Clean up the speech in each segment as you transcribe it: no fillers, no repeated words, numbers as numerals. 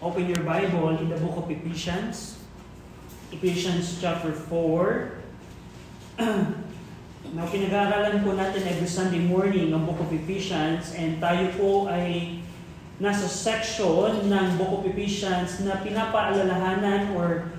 open your Bible in the book of Ephesians. Ephesians chapter 4. Now, pinag-aaralan po natin every Sunday morning ang book of Ephesians, and tayo po ay nasa section ng book of Ephesians na pinapaalalahanan or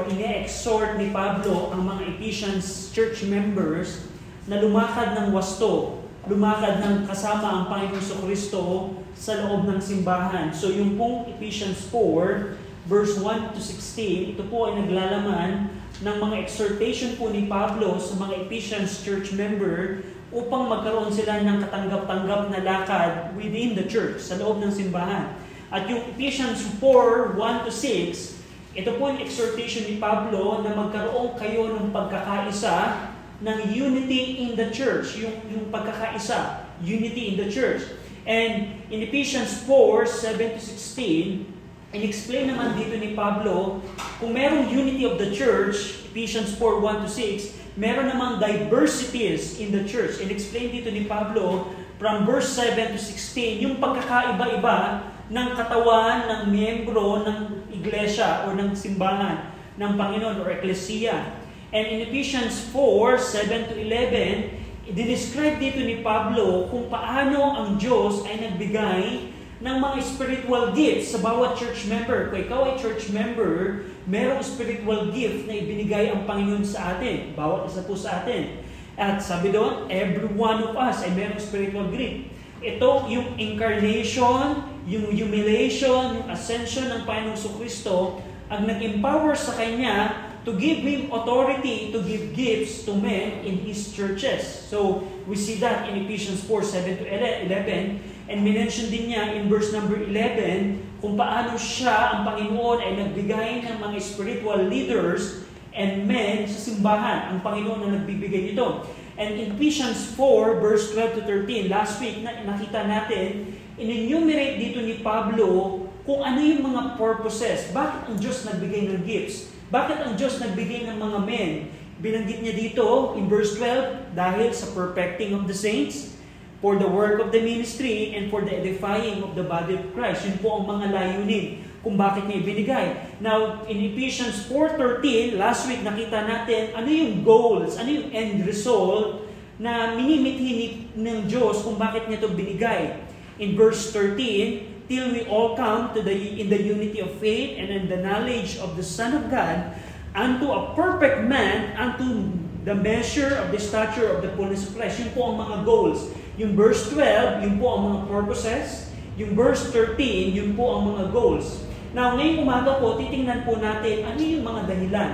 ine-exhort ni Pablo ang mga Ephesians church members na lumakad ng wasto, lumakad ng kasama ang Panginoong Jesucristo sa loob ng simbahan. So yung pong Ephesians 4, verse 1 to 16, ito po ay naglalaman ng mga exhortation po ni Pablo sa mga Ephesians church member upang magkaroon sila ng katanggap-tanggap na lakad within the church, sa loob ng simbahan. At yung Ephesians 4, 1 to 6, ito po yung exhortation ni Pablo na magkaroon kayo ng pagkakaisa ng unity in the church, yung pagkakaisa, unity in the church. And in Ephesians 4, 7 to 16, in-explain naman dito ni Pablo, kung merong unity of the church, Ephesians 4, 1 to 6, meron namang diversities in the church. In-explain dito ni Pablo, from verse 7 to 16, yung pagkakaiba-iba ng katawan, ng miyembro, ng iglesia o ng simbahan ng Panginoon or eklesiya. And in Ephesians 4, 7 to 11, i-describe dito ni Pablo kung paano ang Diyos ay nagbigay ng mga spiritual gifts sa bawat church member. Kung ikaw ay church member, merong spiritual gift na ibinigay ang Panginoon sa atin. Bawat isa po sa atin. At sabi doon, every one of us ay merong spiritual gift. Ito yung incarnation, yung humiliation, yung ascension ng Panginoong Jesucristo ang nag-empower sa Kanya to give Him authority to give gifts to men in His churches. So, we see that in Ephesians 4, 7 to 11. And minention din niya in verse number 11 kung paano siya, ang Panginoon, ay nagbigay ng mga spiritual leaders and men sa simbahan. Ang Panginoon na nagbibigay nito. And in Ephesians 4, verse 12 to 13, last week nakita natin, in-enumerate dito ni Pablo kung ano yung mga purposes. Bakit ang Diyos nagbigay ng gifts? Bakit ang Diyos nagbigay ng mga men? Binanggit niya dito in verse 12, dahil sa perfecting of the saints, for the work of the ministry, and for the edifying of the body of Christ. Yun po ang mga layunin kung bakit niya ibinigay. Now, in Ephesians 4:13, last week nakita natin ano yung goals, ano yung end result na minimithi ng Diyos kung bakit niya ito binigay. In verse 13, till we all come to in the unity of faith and in the knowledge of the Son of God, unto a perfect man, unto the measure of the stature of the fullness of Christ. Yun po ang mga goals. Yung verse 12, yun po ang mga purposes. Yung verse 13, yun po ang mga goals. Now, ngayong umaga po, titingnan po natin ano yung mga dahilan.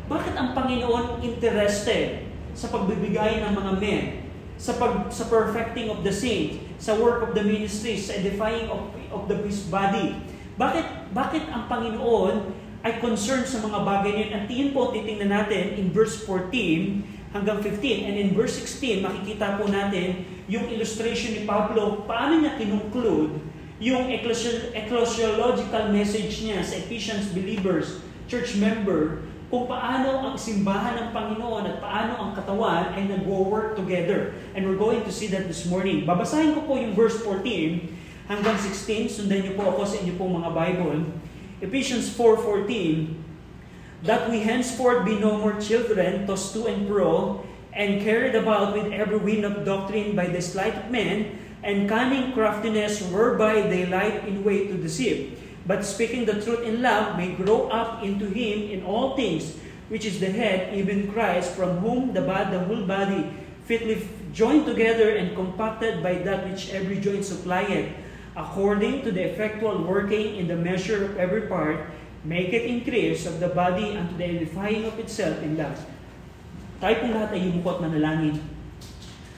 Bakit ang Panginoon interested sa pagbibigay ng mga men, sa perfecting of the saints, sa work of the ministry, sa edifying of the body? Bakit ang Panginoon ay concerned sa mga bagay niyan? At yun po titingnan natin in verse 14 hanggang 15. And in verse 16, makikita po natin yung illustration ni Pablo, paano niya kinunclude yung ecclesiological message niya sa Ephesians believers, church member, kung paano ang simbahan ng Panginoon at paano ang katawan ay nag-work together. And we're going to see that this morning. Babasahin ko po yung verse 14 hanggang 16. Sundan niyo po ako sa inyo pong mga Bible. Ephesians 4:14, that we henceforth be no more children, tossed to and fro, and carried about with every wind of doctrine by the sleight of men, and cunning craftiness whereby they light in way to deceive. But speaking the truth in love may grow up into Him in all things, which is the head, even Christ, from whom the whole body, fitly joined together and compacted by that which every joint supplieth, according to the effectual working in the measure of every part, make it increase of the body unto the edifying of itself in love. Tayo pong lahat ay yumukot manalangin.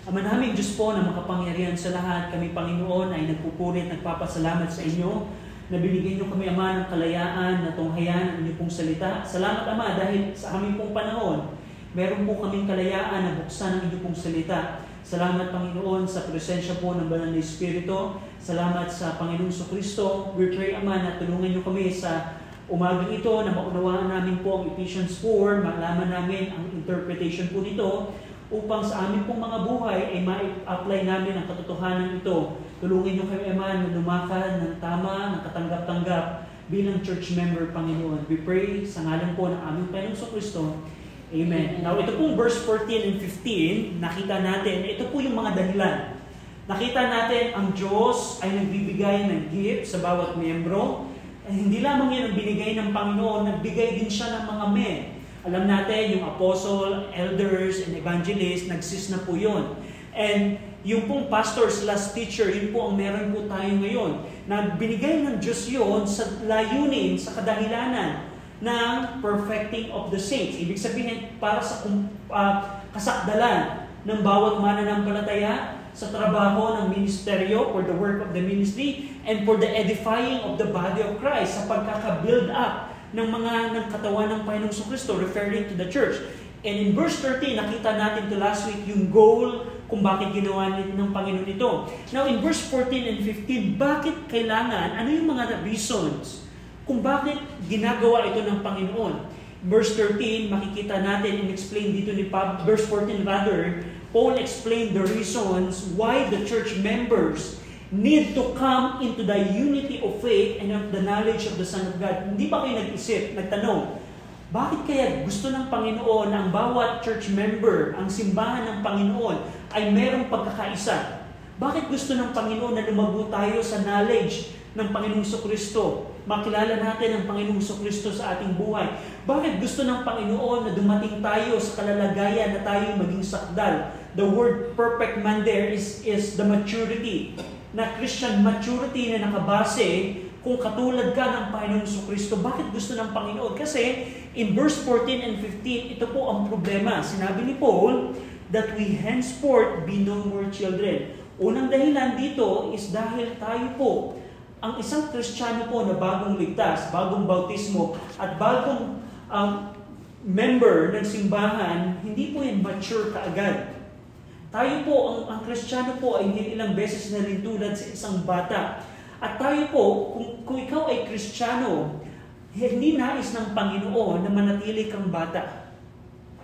Ama naming Diyos po na makapangyarihan sa lahat, kami Panginoon ay nagpupurit, nagpapasalamat sa inyo na binigyan niyo kami, Ama, ng kalayaan na tunghayan ang inyong pong salita. Salamat, Ama, dahil sa aming pong panahon, meron po kaming kalayaan na buksan ang inyong pong salita. Salamat, Panginoon, sa presensya po ng Banal na Espiritu. Salamat sa Panginoong Jesucristo. We pray, Ama, na tulungan niyo kami sa umagang ito na maunawaan namin po ang Ephesians 4, malaman namin ang interpretation po nito upang sa amin pong mga buhay ay ma-apply namin ang katotohanan ito. Tulungin niyo kami, Ama, na lumakad ng tama, ng katanggap-tanggap bilang church member, Panginoon. We pray sa ngalan po ng aming Panginoong Kristo. Amen. Now, ito pong verse 14 and 15, nakita natin, ito po yung mga dahilan. Nakita natin ang Diyos ay nagbibigay ng gift sa bawat miyembro. Hindi lamang yan ang binigay ng Panginoon, nagbigay din siya ng mga men. Alam natin, yung apostle, elders, and evangelists, nagsis na po yun. And yung pong pastors, last teacher, yun po ang meron po tayo ngayon. Na binigay ng Diyos yun sa layunin, sa kadahilanan ng perfecting of the saints. Ibig sabihin, para sa kasakdalan ng bawat mananampalataya sa trabaho ng ministeryo, for the work of the ministry, and for the edifying of the body of Christ, sa pagkaka-build up ng katawan ng Panginoong Kristo, referring to the church. And in verse 13, nakita natin to last week yung goal kung bakit ginawa ng Panginoon ito. Now in verse 14 and 15, bakit kailangan, ano yung mga reasons kung bakit ginagawa ito ng Panginoon? Verse 13, makikita natin and explain dito ni verse 14 rather, Paul explained the reasons why the church members need to come into the unity of faith and of the knowledge of the Son of God. Hindi ba kayo nag-isip, nagtanong, bakit kaya gusto ng Panginoon na ang bawat church member, ang simbahan ng Panginoon, ay merong pagkakaisa? Bakit gusto ng Panginoon na lumago tayo sa knowledge ng Panginoong Kristo? Makilala natin ang Panginoong Kristo sa ating buhay. Bakit gusto ng Panginoon na dumating tayo sa kalalagayan na tayo maging sakdal? The word perfect man there is the maturity. Na Christian maturity na nakabase kung katulad ka ng Panginoong Kristo. Bakit gusto ng Panginoon? Kasi in verse 14 and 15, ito po ang problema. Sinabi ni Paul that we henceforth be no more children. Unang dahilan dito is dahil tayo po, ang isang Kristiyano po na bagong ligtas, bagong bautismo, at bagong member ng simbahan, hindi po yan mature kaagad. Tayo po, ang Kristiyano po ay hindi ilang beses na rin tulad sa isang bata. At tayo po, kung ikaw ay Kristiyano, hindi nais ng Panginoon na manatili kang bata.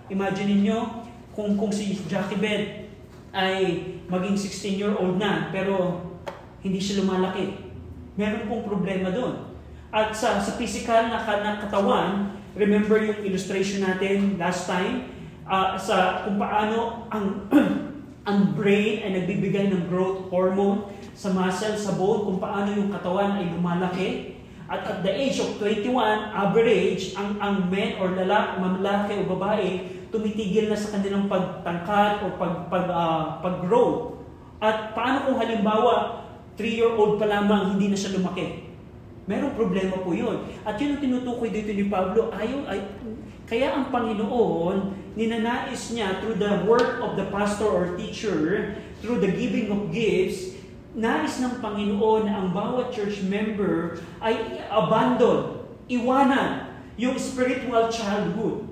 Imagine niyo kung si Jackie Beth ay maging 16-year-old na, pero hindi siya lumalaki. Meron pong problema doon. At sa physical na katawan, remember yung illustration natin last time, sa kung paano ang brain ay nagbibigay ng growth hormone sa muscle, sa bone, kung paano yung katawan ay lumalaki. At the age of 21, average, ang men or lalaki o babae, tumitigil na sa kanilang pagtangkad o pag-grow. At paano kung halimbawa, 3-year-old pa lamang, hindi na siya lumaki? Merong problema po yun. At yun ang tinutukoy dito ni Pablo. Kaya ang Panginoon, ninanais niya through the work of the pastor or teacher, through the giving of gifts, nais ng Panginoon na ang bawat church member ay iwanan yung spiritual childhood.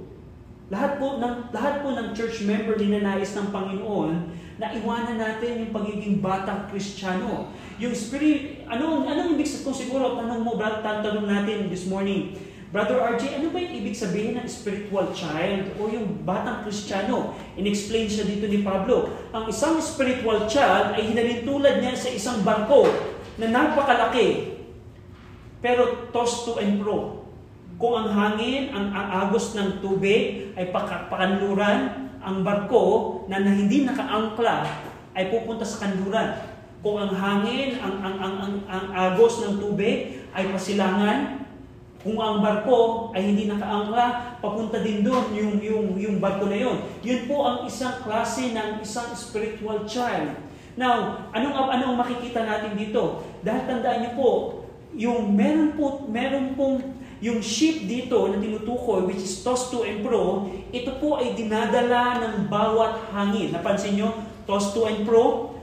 Lahat po ng church member ninanais ng Panginoon na iwanan natin yung pagiging batang Kristiyano. Yung anong ibig sabihin, kung siguro tanong natin this morning, Brother RJ, ano ba yung ibig sabihin ng spiritual child o yung batang Kristiyano? In-explain siya dito ni Pablo. Ang isang spiritual child ay hinalintulad niya sa isang barko na napakalaki, pero toss to and fro. Kung ang hangin, ang agos ng tubig ay pakanluran, ang barko na hindi nakaangkla ay pupunta sa kanluran. Kung ang hangin, ang agos ng tubig ay pasilangan, kung ang barko ay hindi nakaangkla, papunta din doon yung barko na yun. Yun po ang isang klase ng isang spiritual child. Now, anong makikita natin dito? Dahil tandaan niyo po, meron pong yung ship dito na tinutukoy, which is tossed to and fro, ito po ay dinadala ng bawat hangin. Napansin nyo? Tossed to and fro,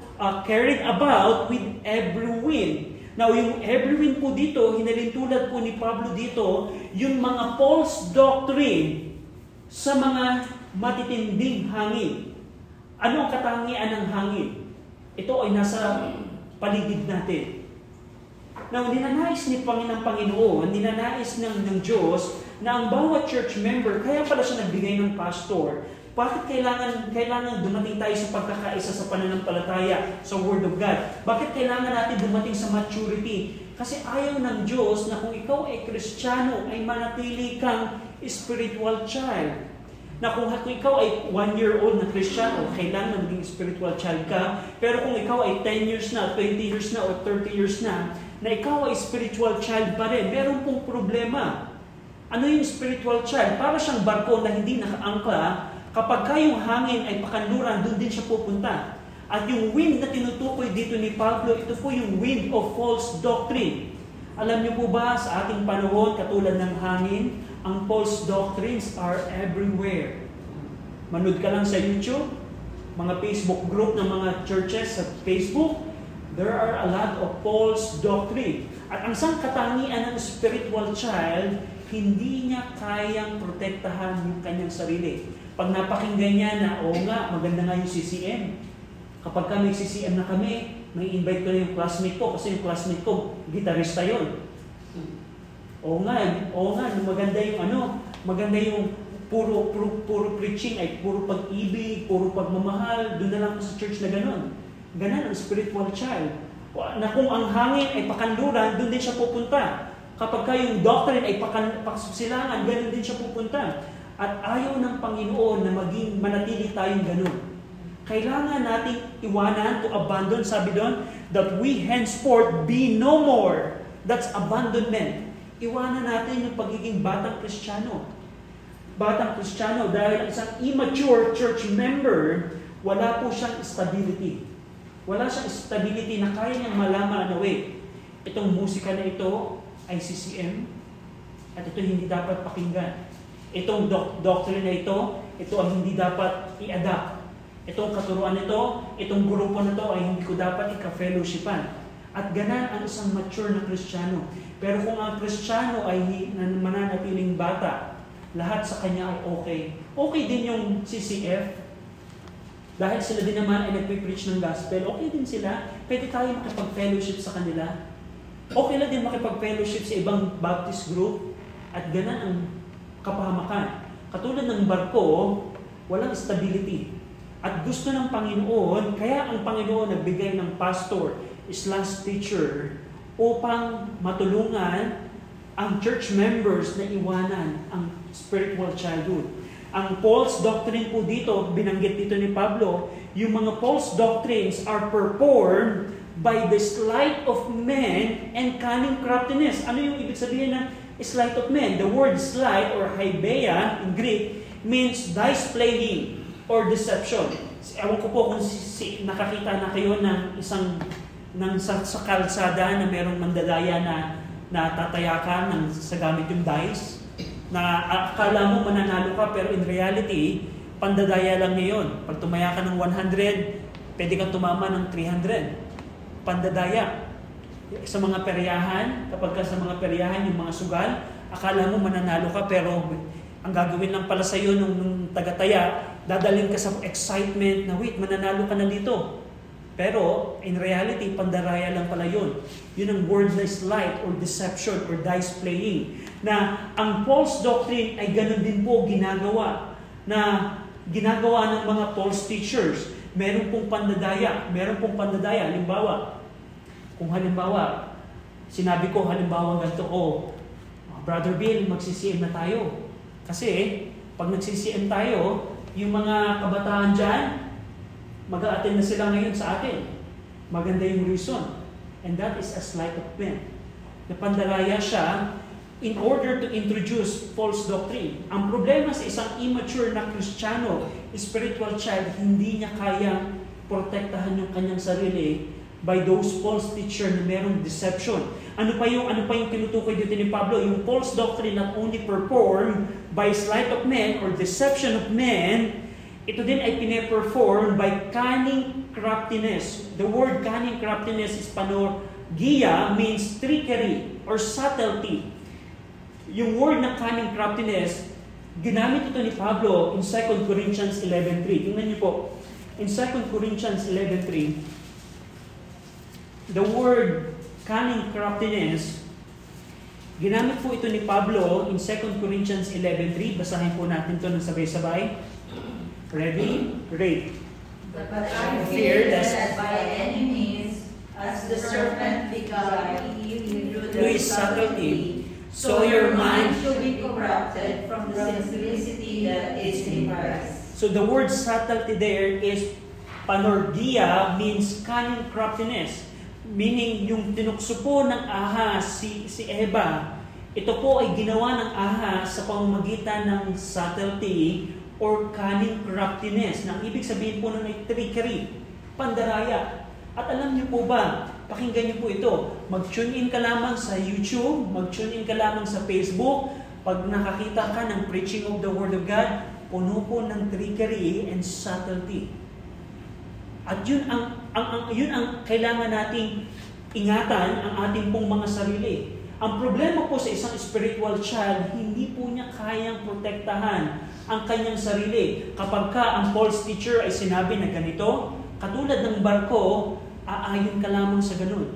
carried about with every wind. Now, yung every wind po dito, hinalintulad po ni Pablo dito, yung mga false doctrine sa mga matitinding hangin. Ano ang katangian ng hangin? Ito ay nasa paligid natin. Now, ninanais ng Panginoon, ninanais ng Diyos na ang bawat church member, kaya pala siya nagbigay ng pastor. Bakit kailangan dumating tayo sa pagkakaisa sa pananampalataya, sa Word of God? Bakit kailangan natin dumating sa maturity? Kasi ayaw ng Diyos na kung ikaw ay Kristiyano, ay manatili kang spiritual child. Na kung ikaw ay 1-year-old na Kristiyano, kailangan maging spiritual child ka. Pero kung ikaw ay 10 years na, 20 years na, o 30 years na ikaw ay spiritual child pa rin, meron pong problema. Ano yung spiritual child? Para siyang barko na hindi nakaangkla, kapag yung hangin ay pakanluran, doon din siya pupunta. At yung wind na tinutukoy dito ni Pablo, ito po yung wind of false doctrine. Alam niyo po ba, sa ating panahon, katulad ng hangin, ang false doctrines are everywhere. Manood ka lang sa YouTube, mga Facebook group ng mga churches sa Facebook, there are a lot of false doctrine. At ang isang katangian ng spiritual child, hindi niya kayang protektahan yung kanyang sarili. Pag napakinggan niya na, oo nga, maganda nga yung CCM. Kapag may CCM na kami, may invite ko na yung classmate ko, kasi yung classmate ko, gitarista yun. Oo nga, maganda yung puro preaching, ay puro pag-ibig, puro pagmamahal, doon na lang sa church na gano'n. Ganon ang spiritual child. Na kung ang hangin ay pakanluran, doon din siya pupunta. Kapag yung doctrine ay paksusilangan, gano'n din siya pupunta. At ayaw ng Panginoon na manatili tayong gano'n. Kailangan nating iwanan, to abandon, sabi doon, that we henceforth be no more. That's abandonment. Iwanan natin yung pagiging batang Kristiyano. Batang Kristiyano dahil isang immature church member, wala po siyang stability. Wala siyang stability na kaya niyang malaman na, wait, itong musika na ito ay CCM at ito hindi dapat pakinggan. Itong doctrine na ito ang hindi dapat i-adapt. Itong katuruan nito, itong grupo na ito ay hindi ko dapat ika-fellowshipan. At ganan ang isang mature na Kristiyano. Pero kung ang Kristiyano ay mananatiling bata, lahat sa kanya ay okay. Okay din yung CCF. Dahil sila din naman ay nagpipreach ng gospel, okay din sila. Pwede tayo makipag-fellowship sa kanila. Okay lang din makipag-fellowship sa ibang Baptist group. At ganan ang kapahamakan. Katulad ng barko, walang stability. At gusto ng Panginoon, kaya ang Panginoon nagbigay ng pastor, /teacher, upang matulungan ang church members na iwanan ang spiritual childhood. Ang false doctrine po dito, binanggit dito ni Pablo, yung mga false doctrines are performed by the sleight of men and cunning craftiness. Ano yung ibig sabihin ng sleight of men? The word sleight or haibeia in Greek means displaying or deception. Ewan ko po kung nakakita na kayo ng sa kalsada na merong mandadaya na tatayakan sa gamit yung dice, na akala mo mananalo ka pero in reality, pandadaya lang ngayon. Pag tumaya ka ng 100, pwede kang tumama ng 300. Pandadaya. Sa mga peryahan, kapag sa mga peryahan, yung mga sugal, akala mo mananalo ka pero ang gagawin lang pala sa'yo nung tagataya, dadalhin ka sa excitement na, wait, mananalo ka na dito. Pero, in reality, pandaraya lang pala yun. Yun ang word na sleight or deception or dice playing. Na ang false doctrine ay ganun din po ginagawa. Na ginagawa ng mga false teachers. Meron pong pandadaya. Halimbawa, kung halimbawa, sinabi ko halimbawa ganito, Brother Bill, magsi-CM na tayo. Kasi, pag nagsi-CM tayo, yung mga kabataan dyan, mag-a-attend na sila ngayon sa atin. Maganda yung reason. And that is a sleight of men. Napandaraya siya in order to introduce false doctrine. Ang problema sa isang immature na Kristiyano, spiritual child, hindi niya kayang protektahan yung kanyang sarili by those false teachers na merong deception. Ano pa yung tinutukoy dito ni Pablo? Yung false doctrine not only performed by sleight of men or deception of men, ito din ay pine-perform by cunning craftiness. The word cunning craftiness is panorgia, means trickery or subtlety. Yung word na cunning craftiness, ginamit ito ni Pablo in 2 Corinthians 11:3. Tingnan niyo po. In 2 Corinthians 11:3, the word cunning craftiness, ginamit po ito ni Pablo in 2 Corinthians 11:3. Basahin po natin ito ng sabay-sabay. Ready? Read. But I fear that by any means, as the serpent beguiled Eve their subtlety, so your mind should be corrupted from the simplicity that is in Christ. So the word subtlety there is panorgia, means cunning craftiness. Meaning, yung tinukso po ng ahas si Eva, ito po ay ginawa ng ahas sa pamamagitan ng subtlety or cunning craftiness. Na ang ibig sabihin po nun ay trickery, pandaraya. At alam niyo po ba, pakinggan niyo po ito, mag-tune in ka lamang sa YouTube, mag-tune in ka lamang sa Facebook, pag nakakita ka ng preaching of the Word of God, puno po ng trickery and subtlety. At yun ang kailangan nating ingatan ang ating pong mga sarili. Ang problema po sa isang spiritual child, hindi po niya kayang protektahan ang kanyang sarili. Kapag ka ang false teacher ay sinabi na ganito, katulad ng barko, aayon ka lamang sa ganun.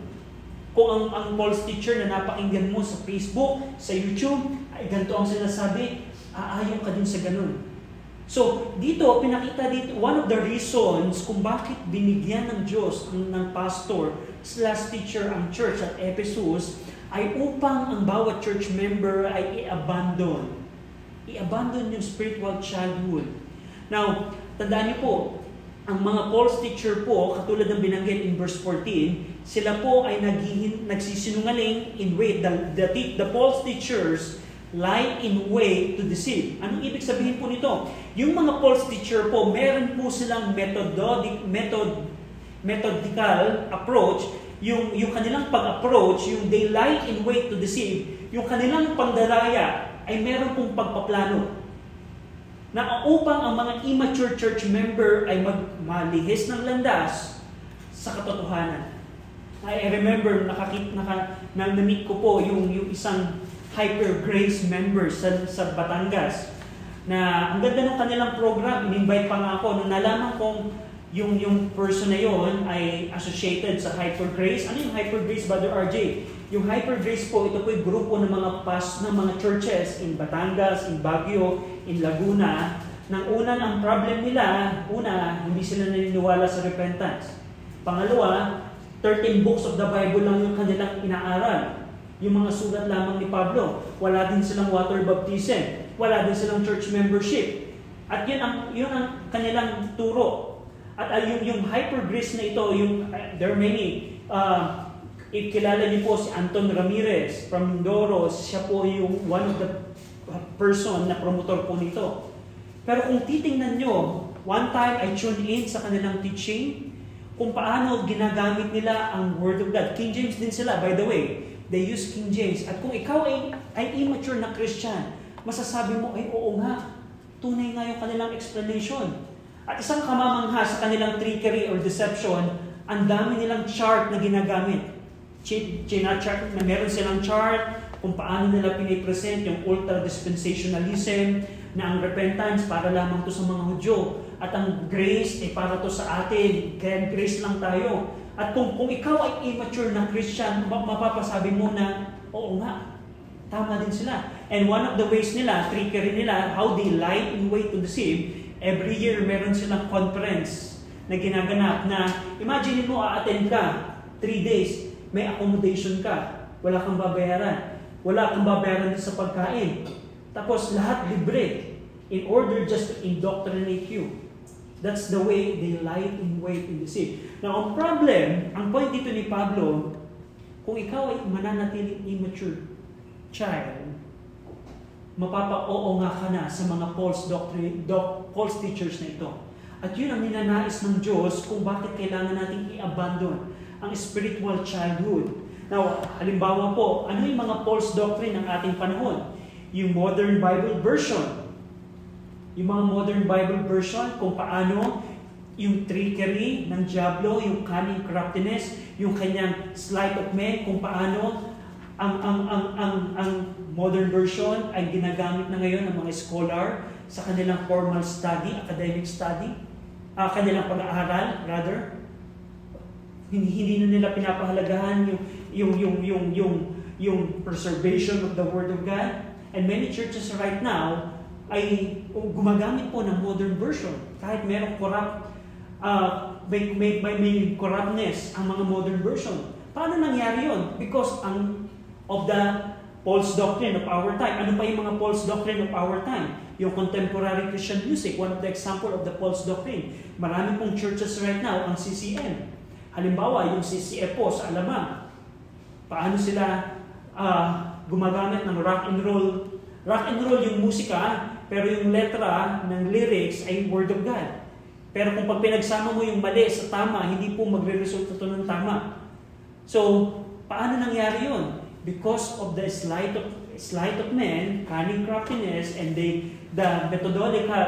Kung ang false teacher na napakinggan mo sa Facebook, sa YouTube, ay ganito ang sinasabi, aayon ka din sa ganun. So, dito, pinakita dito, one of the reasons kung bakit binigyan ng Diyos ng pastor / teacher ang church at Ephesus ay upang ang bawat church member ay i-abandon. I-abandon yung spiritual childhood. Now, tandaan niyo po, ang mga false teacher po, katulad ng binanggit in verse 14, sila po ay nagsisinungaling in way. The false teachers lie in way to deceive. Anong ibig sabihin po nito? Yung mga false teacher po, meron po silang methodological approach, yung kanilang pag-approach, yung they lie in way to deceive, yung kanilang pandaraya ay meron pong pagpaplano. Na upang ang mga immature church member ay malihis ng landas sa katotohanan. I remember, na-meet ko po yung isang Hyper Grace members sa Batangas na ang ganda ng kanilang program, in-invite pa nga ako nung nalaman kong yung person na yon ay associated sa Hyper Grace. Ano yung Hyper Grace, Brother RJ? Yung Hyper Grace po, ito po yung grupo ng mga churches in Batangas, in Baguio, in Laguna. Nang ang problem nila, hindi sila naniniwala sa repentance. Pangalawa, 13 books of the Bible lang yung kanilang inaaral. Yung mga sulat lamang ni Pablo. Wala din silang water baptism. Wala din silang church membership. At yun ang kanilang turo. At yung Hyper Grace na ito, there are many. If kilala niyo po si Anton Ramirez from Mindoro, siya po yung one of the person na promotor po nito. Pero kung titingnan nyo, one time I tuned in sa kanilang teaching kung paano ginagamit nila ang Word of God. King James din sila, by the way. They use King James. At kung ikaw ay immature na Christian, masasabi mo, ay oo nga, tunay nga yung kanilang explanation. At isang kamamangha sa kanilang trickery or deception, ang dami nilang chart na ginagamit. Chart na meron silang chart kung paano nila pinipresent yung ultra-dispensationalism na ang repentance para lamang to sa mga Hudyo at ang grace ay para to sa atin, kaya grace lang tayo. At kung ikaw ay immature na Christian, mapapasabi mo na, oo nga, tama din sila. And one of the ways nila, trickery nila, how they lie in way to deceive, every year meron silang conference na ginaganap na, imagine mo, a-attend ka, 3 days, may accommodation ka, wala kang babayaran din sa pagkain. Tapos lahat libre, in order just to indoctrinate you. That's the way they lie in wait and deceive. Now, ang problem, ang point dito ni Pablo, kung ikaw ay mananatiling immature child, mapapa-oo nga ka na sa mga false teachers na ito. At yun ang ninanais ng Diyos kung bakit kailangan nating i-abandon ang spiritual childhood. Now, halimbawa po, ano yung mga false doctrine ng ating panahon? Yung Modern Bible Version. Yung mga Modern Bible Version, kung paano yung trickery ng diablo, yung cunning craftiness, yung kanyang sleight of men, kung paano ang Modern Version ay ginagamit na ngayon ng mga scholar sa kanilang formal study, academic study, kanilang pag-aaral, rather. Hindi na nila pinapahalagahan yung preservation of the Word of God. And many churches right now ay gumagamit po ng modern version. Kahit merong may corruptness ang mga modern version. Paano nangyari yun? Because ang of the false doctrine of our time. Ano pa yung mga false doctrine of our time? Yung contemporary Christian music, one of the example of the false doctrine. Marami pong churches right now ang CCM. Halimbawa, yung CCF po sa Alamang. Paano sila gumagamit ng rock and roll? Rock and roll yung musika, pero yung letra ng lyrics ay Word of God. Pero kung pag pinagsama mo yung mali sa tama, hindi po magre-result ito ng tama. So, paano nangyari yun? Because of the sleight of men, cunning craftiness, and the methodological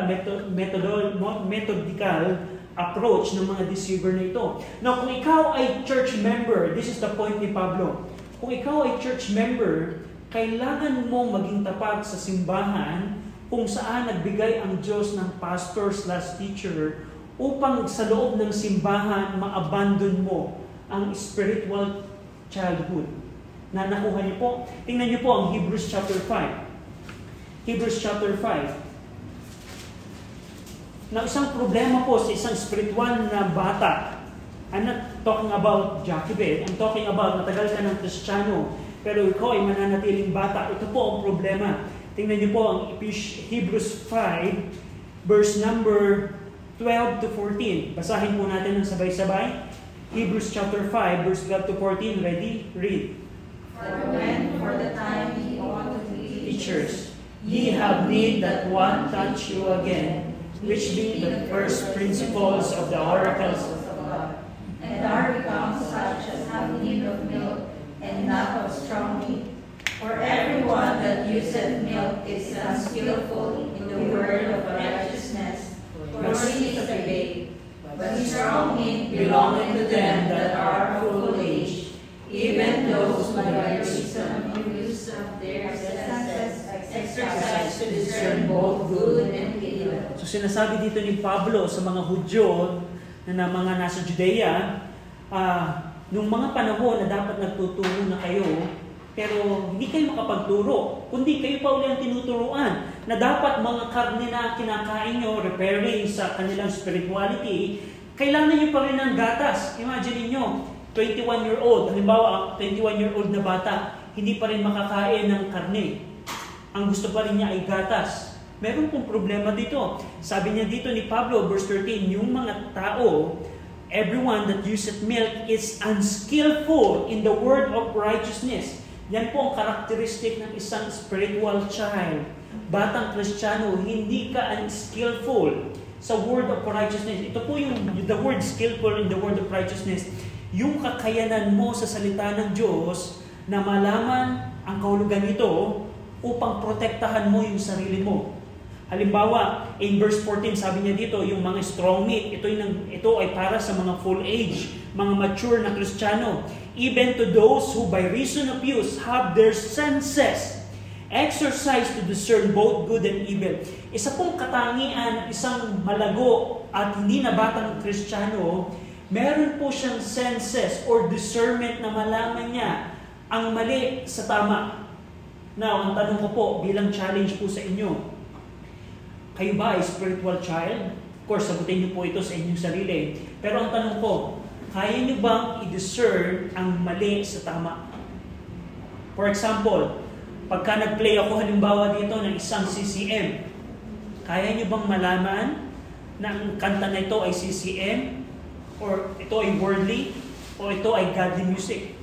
approach ng mga deceiver na ito. Now, kung ikaw ay church member, this is the point ni Pablo. Kung ikaw ay church member, kailangan mo maging tapat sa simbahan kung saan nagbigay ang Diyos ng pastor/teacher upang sa loob ng simbahan ma-abandon mo ang spiritual childhood na nakuha niyo po. Tingnan niyo po ang Hebrews chapter 5. Hebrews chapter 5. Na isang problema po sa isang spiritual na bata. I'm not talking about Jochebed. I'm talking about matagal ka ng Kristiyano, pero ikaw ay mananatiling bata. Ito po ang problema. Tingnan niyo po ang Hebrews 5, verse number 12 to 14. Basahin po natin ng sabay-sabay. Hebrews chapter 5, verse 12 to 14. Ready? Read. For when for the time ye ought to be Teachers, ye have need that one touch you again, which be the first principles of the oracles of God, and are become such as have need of milk, and not of strong meat. For everyone that useth milk is unskillful in the word of righteousness, for he is a babe. But strong meat belongeth to them that are full age, even those who by reason of use of their senses exercise to discern both good and evil. So sinasabi dito ni Pablo sa mga Hudyo na mga nasa Judea, nung mga panahon na dapat nagtuturo na kayo, pero hindi kayo makapagturo, kundi kayo pa uli ang tinuturuan na dapat mga karne na kinakain nyo, repairing sa kanilang spirituality, kailangan nyo pa rin ng gatas. Imagine niyo 21-year-old, halimbawa 21-year-old na bata, hindi pa rin makakain ng karne. Ang gusto pa rin niya ay gatas. Meron pong problema dito. Sabi niya dito ni Pablo, verse 13, yung mga tao, everyone that useth milk is unskillful in the word of righteousness. Yan po ang karakteristik ng isang spiritual child. Batang Kristiyano, hindi ka unskillful sa word of righteousness. Ito po yung the word skillful in the word of righteousness. Yung kakayanan mo sa salita ng Diyos na malaman ang kahulugan nito upang protektahan mo yung sarili mo. Halimbawa, in verse 14, sabi niya dito, yung mga strong meat, ito ay para sa mga full age, mga mature na Kristiyano. Even to those who by reason of use have their senses exercise to discern both good and evil. Isa pong katangian, isang malago at hindi na batang Kristiyano, meron po siyang senses or discernment na malaman niya ang mali sa tama. Now, ang tanong ko po, bilang challenge po sa inyo, kayo ba ay spiritual child? Of course, sagutin niyo po ito sa inyong sarili. Pero ang tanong ko, kaya niyo bang i-discern ang mali sa tama? For example, pagka nag-play ako halimbawa dito ng isang CCM, kaya niyo bang malaman na ang kanta na ito ay CCM? Or ito ay worldly? O ito ay godly music?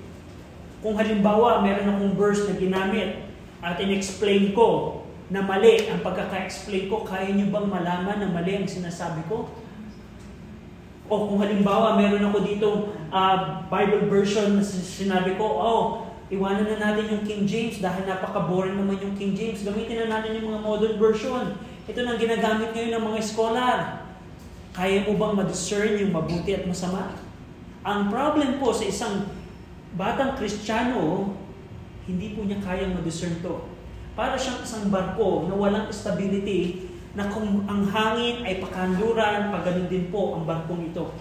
Kung halimbawa, meron akong verse na ginamit at in-explain ko na mali ang pagkaka-explain ko, kaya niyo bang malaman na mali ang sinasabi ko? O kung halimbawa, meron ako dito Bible version na sinabi ko, iwanan na natin yung King James dahil napaka-boring naman yung King James. Gamitin na natin yung mga modern version. Ito na ginagamit ngayon ng mga scholar. Kaya mo bang ma-discern yung mabuti at masama? Ang problem po sa isang batang Kristiyano, hindi po niya kayang ma-discern to. Para siyang isang barko na walang stability, na kung ang hangin ay pakanluran, pagano'n din po ang barkong ito.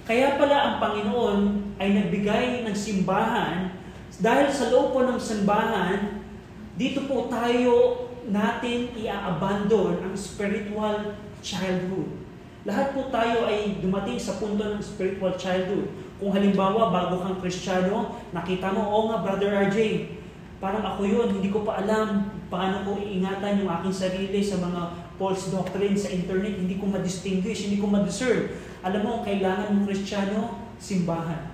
Kaya pala ang Panginoon ay nagbigay ng simbahan, dahil sa loob po ng simbahan, dito po tayo natin i-abandon ang spiritual childhood. Lahat po tayo ay dumating sa punto ng spiritual childhood. Kung halimbawa, bago kang Kristiyano, nakita mo, nga Brother RJ, parang ako yun, hindi ko pa alam paano ko iingatan yung aking sarili sa mga false doctrine sa internet, hindi ko ma-distinguish, hindi ko ma-discern. Alam mo, kailangan mong Kristiyano, simbahan.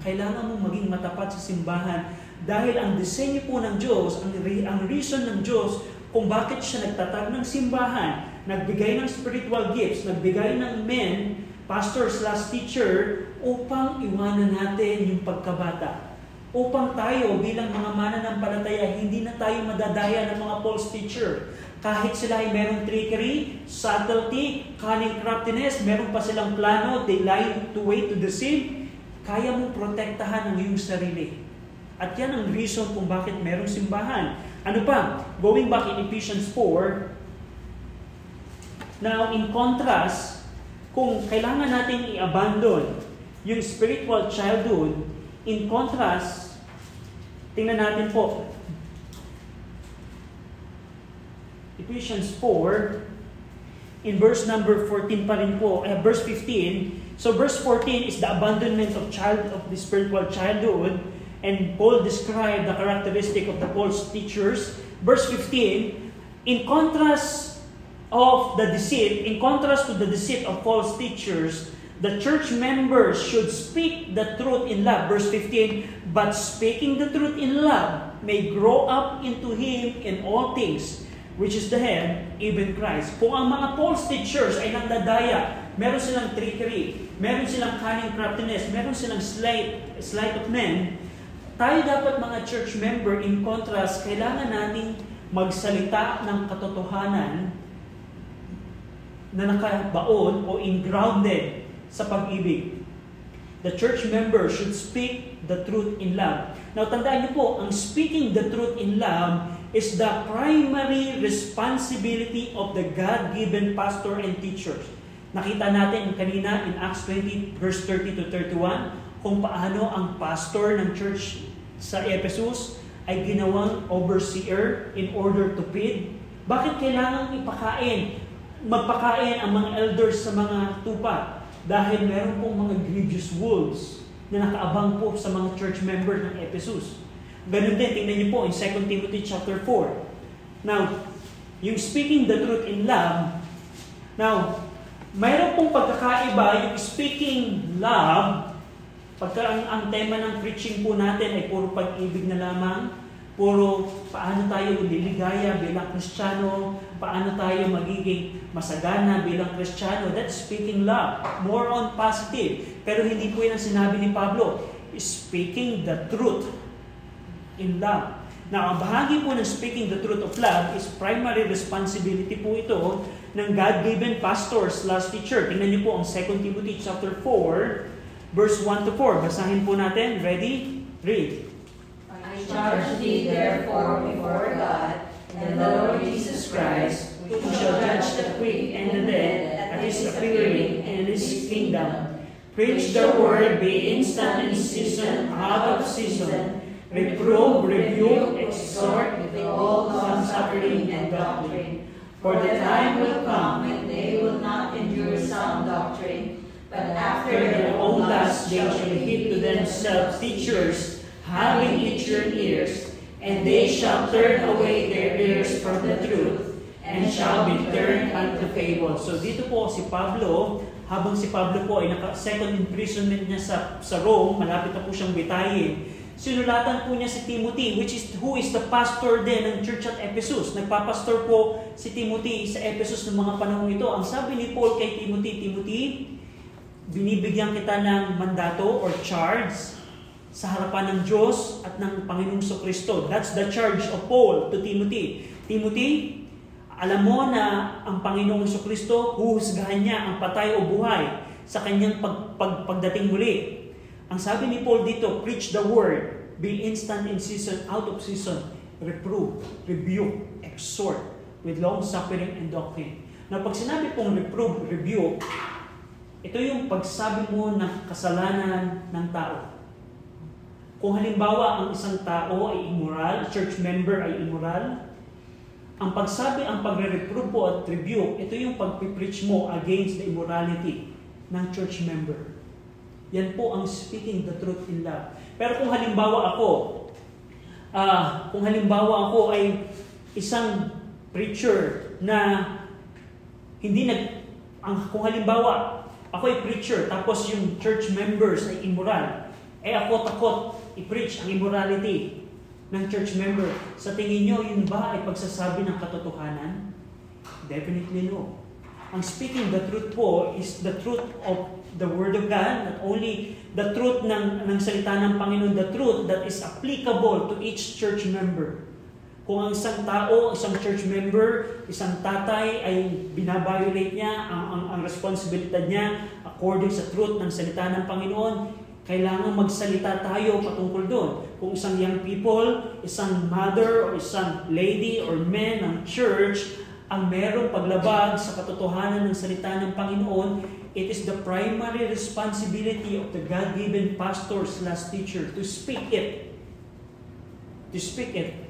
Kailangan mong maging matapat sa simbahan dahil ang disenyo po ng Diyos, ang reason ng Diyos kung bakit siya nagtatag ng simbahan, nagbigay ng spiritual gifts, nagbigay ng men, pastor/teacher, upang iwanan natin yung pagkabata. Upang tayo bilang mga mananampalataya, hindi na tayo madadaya ng mga false teacher. Kahit sila ay merong trickery, subtlety, cunning craftiness, meron pa silang plano, they lie to way to deceive, kaya mong protektahan ang iyong sarili. At yan ang reason kung bakit merong simbahan. Ano pa? Going back in Ephesians 4, now in contrast, kung kailangan natin i-abandon yung spiritual childhood, in contrast, tingnan natin po, Ephesians 4, in verse number 14 pa rin po, verse 15. So verse 14 is the abandonment of the spiritual childhood, and Paul described the characteristic of the false teachers. Verse 15, in contrast of the deceit, in contrast to the deceit of false teachers, the church members should speak the truth in love. Verse 15, but speaking the truth in love may grow up into Him in all things, which is the head, even Christ. Kung ang mga false teachers ay nandadaya, meron silang trickery, meron silang cunning craftiness, meron silang sleight of men, tayo dapat mga church member, in contrast, kailangan nating magsalita ng katotohanan na nakabaon o grounded sa pag-ibig. The church member should speak the truth in love. Now, tandaan niyo po, ang speaking the truth in love is the primary responsibility of the God-given pastor and teachers. Nakita natin kanina in Acts 20, verse 30 to 31, kung paano ang pastor ng church sa Ephesus ay ginawang overseer in order to feed. Bakit kailangang magpakain ang mga elders sa mga tupa? Dahil meron pong mga grievous wolves na nakaabang po sa mga church members ng Ephesus. Ganun din, tingnan niyo po in 2 Timothy chapter 4. Now, yung speaking the truth in love, now, mayroon pong pagkakaiba yung speaking love, pagka ang tema ng preaching po natin ay puro pag-ibig na lamang, puro paano tayo liligaya bilang Kristiyano, paano tayo magiging masagana bilang Kristiyano, that's speaking love, more on positive. Pero hindi po yan ang sinabi ni Pablo, speaking the truth in love. Now, ang bahagi po ng speaking the truth of love is primary responsibility po ito ng God-given pastor/teacher. Tingnan niyo po ang 2 Timothy chapter 4, verse 1 to 4. Basahin po natin. Ready? Read. I charge thee therefore before God and the Lord Jesus Christ, who shall judge the quick and the dead at His appearing in His kingdom. Preach the word, be instant in season, out of season. Reprove, rebuke, exhort with all long-suffering and doctrine. For the time will come when they will not endure sound doctrine, but after their own lust they shall heap to themselves teachers, having itching ears, and they shall turn away their ears from the truth, and shall be turned unto fables. So dito po si Pablo, habang si Pablo po ay second imprisonment niya sa Rome, malapit na po siyang bitayin, sinulatan po niya si Timothy, who is the pastor din ng church at Ephesus. Nagpapastor po si Timothy sa Ephesus ng mga panahon ito. Ang sabi ni Paul kay Timothy, binibigyan kita ng mandato or charge sa harapan ng Diyos at ng Panginoong Kristo. That's the charge of Paul to Timothy. Timothy, alam mo na ang Panginoong Kristo, huhusgahan niya ang patay o buhay sa kanyang pagdating muli. Ang sabi ni Paul dito, preach the word, be instant in season, out of season, reprove, rebuke, exhort, with long suffering and doctrine. Na pag sinabi pong reprove, rebuke, ito yung pagsabi mo ng kasalanan ng tao. Kung halimbawa ang isang tao ay immoral, church member ay immoral, ang pagre-reprove po at rebuke, ito yung pag-preach mo against the immorality ng church member. Yan po ang speaking the truth in love. Pero kung halimbawa ako, Kung halimbawa ako ay isang preacher na kung halimbawa ako ay preacher tapos yung church members ay immoral, ako takot i-preach ang immorality ng church member. Sa tingin nyo, yun ba ay pagsasabi ng katotohanan? Definitely no. Ang speaking the truth po is the truth of the Word of God, not only the truth ng salita ng Panginoon, the truth that is applicable to each church member. Kung ang isang tao, isang church member, isang tatay ay binabiolate niya ang responsibilidad niya according sa truth ng salita ng Panginoon, kailangan magsalita tayo patungkol doon. Kung isang young people, isang mother or isang lady or man ng church ang merong paglabag sa katotohanan ng salita ng Panginoon, it is the primary responsibility of the God-given pastor/teacher to speak it. To speak it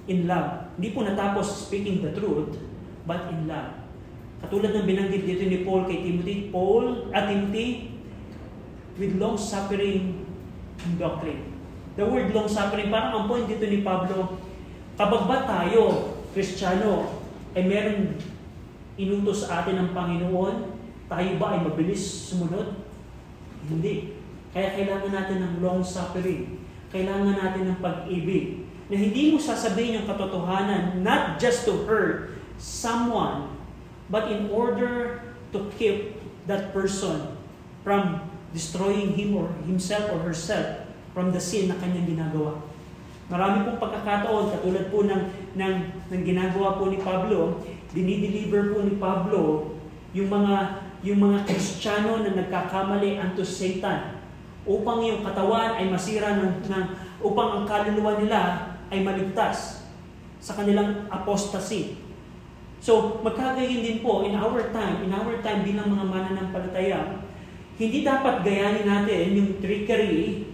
in love. Hindi po natapos speaking the truth, but in love. Katulad ng binanggit dito ni Paul kay Timothy, Timothy, with long-suffering doctrine. The word long-suffering, parang ang point dito ni Pablo, kapag ba tayo, Kristiyano, ay meron inutos sa atin ng Panginoon, tayo ba ay mabilis sumunod? Hindi. Kaya kailangan natin ng long-suffering. Kailangan natin ng pag-ibig. Na hindi mo sasabihin yung katotohanan, not just to hurt someone, but in order to keep that person from destroying him or himself or herself from the sin na kanyang ginagawa. Marami pong pagkakataon, katulad po ng ginagawa po ni Pablo, dinideliver po ni Pablo yung mga Kristiyano na nagkakamali unto Satan upang yung katawan ay masira upang ang kaluluwa nila ay maligtas sa kanilang apostasy. So, magkagayon din po in our time bilang mga mananampalataya, hindi dapat gayanin natin yung trickery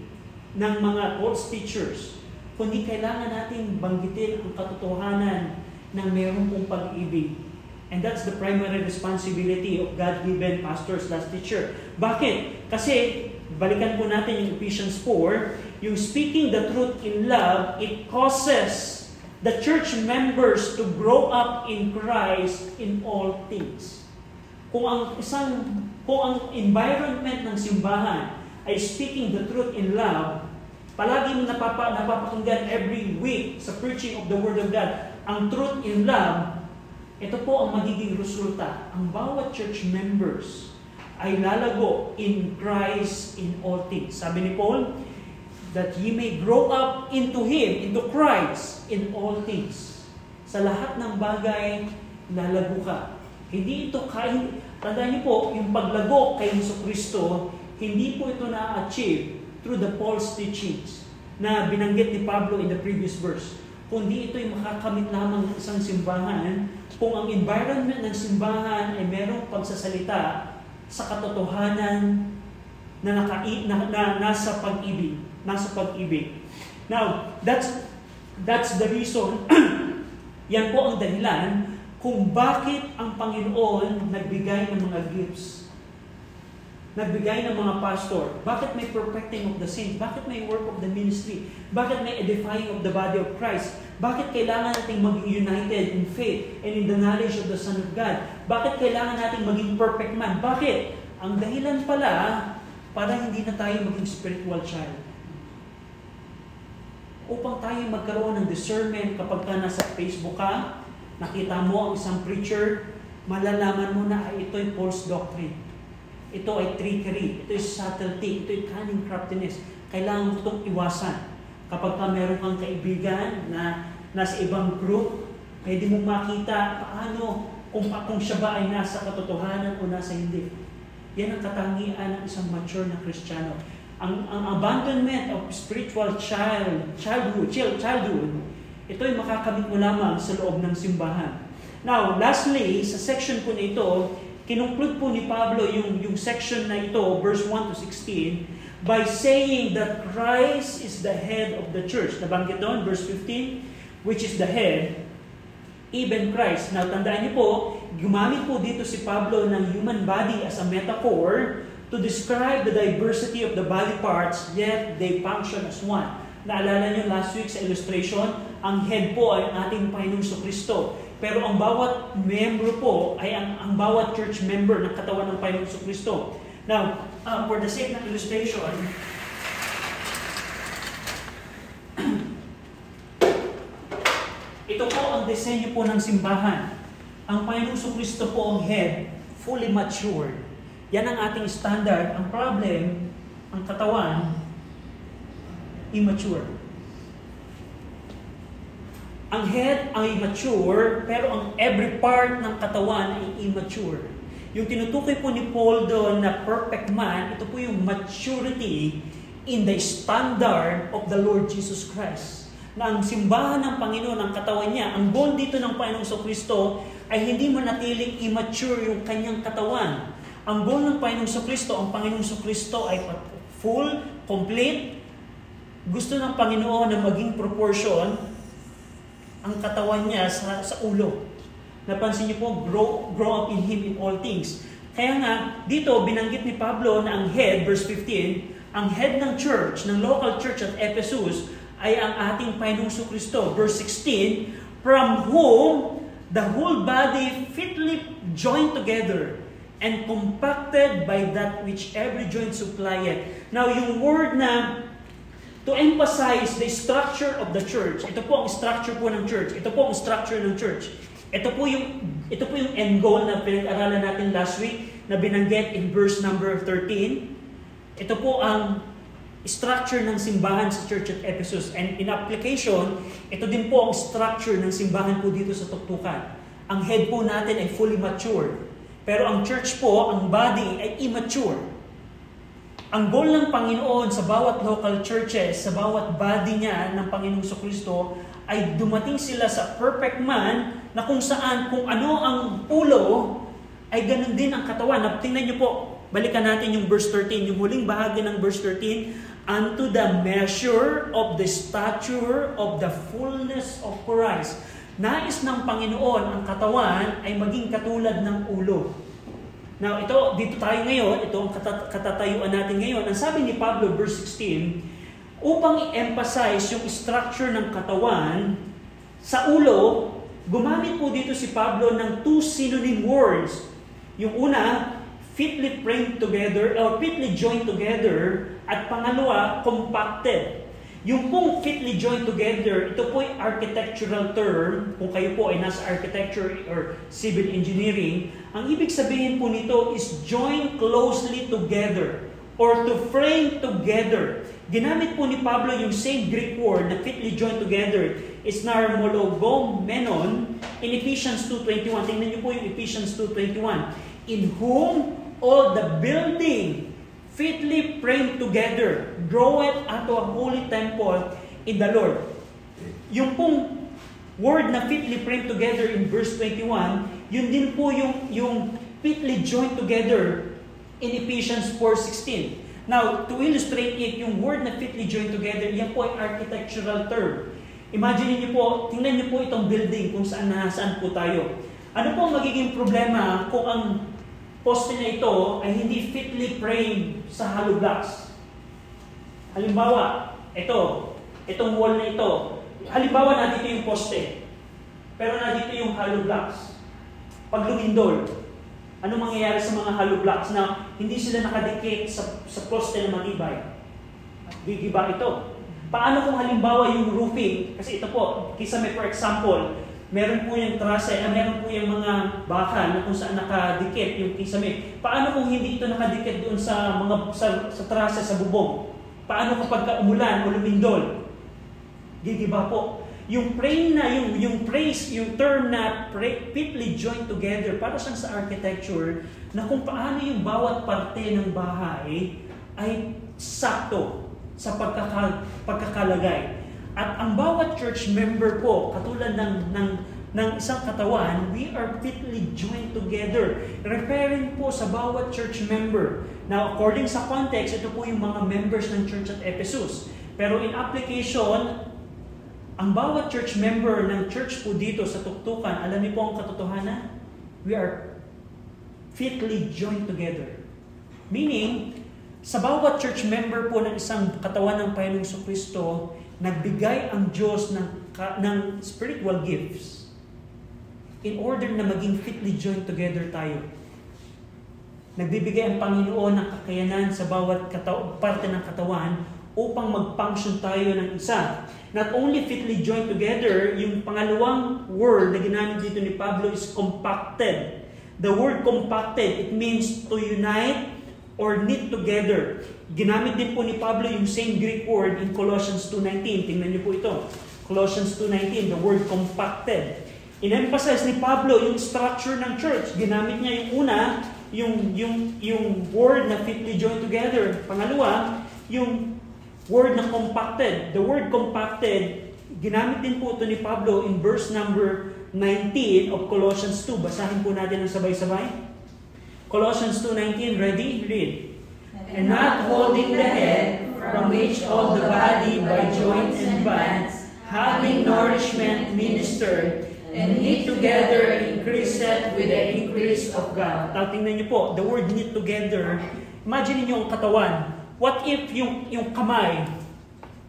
ng mga false teachers, kundi kailangan nating banggitin ang katotohanan ng mayroong pong pag-ibig. And that's the primary responsibility of God-given pastor/teacher. Bakit? Kasi, balikan po natin yung Ephesians 4, yung speaking the truth in love, it causes the church members to grow up in Christ in all things. Kung ang environment ng simbahan ay speaking the truth in love, palagi mo napapakinggan every week sa preaching of the Word of God, ang truth in love, ito po ang magiging resulta. Ang bawat church members ay lalago in Christ in all things. Sabi ni Paul, that ye may grow up into Him, into Christ in all things. Sa lahat ng bagay, lalago ka. Hindi ito tandaan niyo po, yung paglago kay Jesucristo, hindi po ito na-achieve through the false teachings na binanggit ni Pablo in the previous verse. Kundi ito'y makakamit lamang ng isang simbahan kung ang environment ng simbahan ay merong pagsasalita sa katotohanan na nasa pag-ibig. Now, that's the reason, yan po ang dahilan kung bakit ang Panginoon nagbigay ng mga gifts. Nagbigay ng mga pastor. Bakit may perfecting of the saints? Bakit may work of the ministry? Bakit may edifying of the body of Christ? Bakit kailangan nating maging united in faith and in the knowledge of the Son of God? Bakit kailangan nating maging perfect man? Bakit? Ang dahilan pala, para hindi na tayo maging spiritual child. Upang tayo magkaroon ng discernment kapag ka nasa Facebook ka, nakita mo ang isang preacher, malalaman mo na ito'y false doctrine. Ito ay trickery, ito ay subtlety, ito ay cunning craftiness. Kailangan mo itong iwasan. Kapag ka meron kang kaibigan na nasa ibang group, pwede mong makita paano, kung siya ba ay nasa katotohanan o nasa hindi. Yan ang katangian ng isang mature na Kristiyano. Ang abandonment of spiritual childhood, ito ay makakamit mo lamang sa loob ng simbahan. Now, lastly, sa section po na ito, kinunclude po ni Pablo yung section na ito, verse 1 to 16, by saying that Christ is the head of the church. Nabanggit doon, verse 15, which is the head, even Christ. Now, tandaan niyo po, gumamit po dito si Pablo ng human body as a metaphor to describe the diversity of the body parts, yet they function as one. Naalala nyo last week sa illustration, ang head po ay ating Panginoong Kristo. Pero ang bawat membro po ay ang bawat church member ng katawan ng Panginoong Kristo. Now, for the sake ng illustration, ito po ang disenyo po ng simbahan. Ang Panginoong Kristo po ang head, fully matured. Yan ang ating standard. Ang problem, ang katawan, immature. Ang head ay mature, pero ang every part ng katawan ay immature. Yung tinutukoy po ni Paul doon na perfect man, ito po yung maturity in the standard of the Lord Jesus Christ. Na ang simbahan ng Panginoon, ang katawan niya, ang goal dito ng Panginoong Kristo ay hindi manatiling immature yung kanyang katawan. Ang goal ng Panginoong Kristo, ang Panginoong Kristo ay full, complete. Gusto ng Panginoon na maging proportion ang katawan niya sa ulo. Napansin niyo po, grow up in Him in all things. Kaya nga, dito binanggit ni Pablo na ang head, verse 15, ang head ng church, ng local church at Ephesus, ay ang ating Panginoong Kristo. Verse 16, from whom the whole body fitly joined together and compacted by that which every joint supplieth. Now, yung word na to emphasize the structure of the church, ito po ang structure po ng church. Ito po ang structure ng church. Ito po yung end goal na pinag-aralan natin last week na binanggit in verse number 13. Ito po ang structure ng simbahan sa church at Ephesus. And in application, ito din po ang structure ng simbahan po dito sa tuktukan. Ang head po natin ay fully mature. Pero ang church po, ang body ay immature. Ang goal ng Panginoon sa bawat local churches, sa bawat body niya ng Panginoong Kristo, ay dumating sila sa perfect man na kung saan, kung ano ang ulo, ay ganun din ang katawan. Tingnan niyo po, balikan natin yung verse 13, yung huling bahagi ng verse 13, unto the measure of the stature of the fullness of Christ. Nais ng Panginoon ang katawan ay maging katulad ng ulo. Now, dito tayo ngayon, ito ang katatayuan natin ngayon. Ang sabi ni Pablo, verse 16, upang i-emphasize yung structure ng katawan sa ulo, gumamit po dito si Pablo ng two synonym words. Yung una, fitly framed together or fitly joined together, at pangalawa, compacted. Yung pong fitly joined together, ito po ay architectural term. Kung kayo po ay nasa architecture or civil engineering, ang ibig sabihin po nito is join closely together or to frame together. Ginamit po ni Pablo yung same Greek word na fitly joined together is narmologomenon in Ephesians 2:21. Tingnan niyo po yung Ephesians 2:21. In whom all the building fitly framed together, groweth unto a holy temple in the Lord. Yung pong word na fitly framed together in verse 21, yun din po yung fitly joined together in Ephesians 4:16. Now, to illustrate it, yung word na fitly joined together, yan po ay architectural term. Imagine niyo po, tingnan niyo po itong building kung saan po tayo. Ano po ang magiging problema kung ang poste na ito ay hindi fitly framed sa hollow blocks? Halimbawa, itong wall na ito. Halimbawa, nandito yung poste. Pero nandito yung hollow blocks. Pag lumindol, ano mangyayari sa mga hollow blocks na hindi sila nakadikit sa poste na matibay? Gigiba ito. Paano kung halimbawa yung roofing, kasi ito po, kisame for example, meron po yung trase, meron po yung mga bakal na kung saan nakadikit yung kisame. Paano kung hindi ito nakadikit doon sa sa trase, sa bubong? Paano kapag umulan o lumindol? Gigiba po. Yung frame na, yung term na fitly joined together, para siyang sa architecture, na kung paano yung bawat parte ng bahay ay sakto sa pagkakalagay. At ang bawat church member po, katulad ng isang katawan, we are fitly joined together. Referring po sa bawat church member. Now, according sa context, ito po yung mga members ng church at Ephesus. Pero in application, ang bawat church member ng church po dito sa tuktukan, alam niyo po ang katotohanan? We are fitly joined together. Meaning, sa bawat church member po ng isang katawan ng Panginoong Kristo, nagbigay ang Diyos ng spiritual gifts in order na maging fitly joined together tayo. Nagbibigay ang Panginoon ng kakayanan sa bawat parte ng katawan upang mag-function tayo ng isa. Not only fitly joined together, yung pangalawang word na ginamit dito ni Pablo is compacted. The word compacted, it means to unite or knit together. Ginamit din po ni Pablo yung same Greek word in Colossians 2:19. Tingnan niyo po ito. Colossians 2:19, the word compacted. In-emphasize ni Pablo yung structure ng church. Ginamit niya yung una, yung word na fitly joined together. Pangalawa, yung word na compacted. The word compacted, ginamit din po ito ni Pablo in verse number 19 of Colossians 2. Basahin po natin ang sabay-sabay. Colossians 2:19, ready? Read. And not holding the head, from which all the body by joints and bands, having nourishment ministered, and knit together increaseth with the increase of God. Tingnan niyo po, the word knit together, imagine niyo ang katawan. What if yung kamay